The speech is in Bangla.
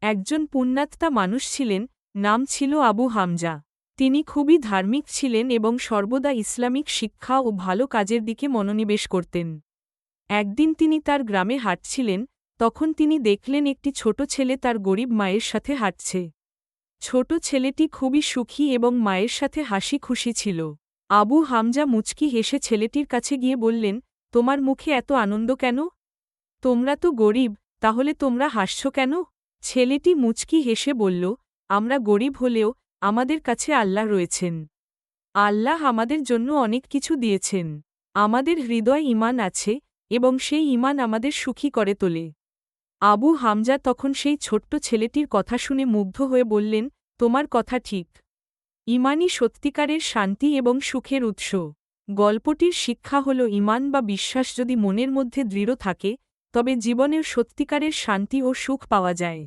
একজন পুণ্যাত্মা মানুষ ছিলেন, নাম ছিল আবু হামজা। তিনি খুবই ধার্মিক ছিলেন এবং সর্বদা ইসলামিক শিক্ষা ও ভালো কাজের দিকে মনোনিবেশ করতেন। একদিন তিনি তার গ্রামে হাঁটছিলেন, তখন তিনি দেখলেন একটি ছোট ছেলে তার গরিব মায়ের সাথে হাঁটছে। ছোট ছেলেটি খুবই সুখী এবং মায়ের সাথে হাসি খুশি ছিল। আবু হামজা মুচকি হেসে ছেলেটির কাছে গিয়ে বললেন, তোমার মুখে এত আনন্দ কেন? তোমরা তো গরিব, তাহলে তোমরা হাসছ কেন? ছেলেটি মুচকি হেসে বলল, আমরা গরিব হলেও আমাদের কাছে আল্লাহ রয়েছেন। আল্লাহ আমাদের জন্য অনেক কিছু দিয়েছেন। আমাদের হৃদয় ঈমান আছে এবং সেই ঈমান আমাদের সুখী করে তোলে। আবু হামজা তখন সেই ছোট্ট ছেলেটির কথা শুনে মুগ্ধ হয়ে বললেন, তোমার কথা ঠিক। ঈমানই সত্যিকারের শান্তি এবং সুখের উৎস। গল্পটির শিক্ষা হল ঈমান বা বিশ্বাস যদি মনের মধ্যে দৃঢ় থাকে, তবে জীবনের সত্যিকারের শান্তি ও সুখ পাওয়া যায়।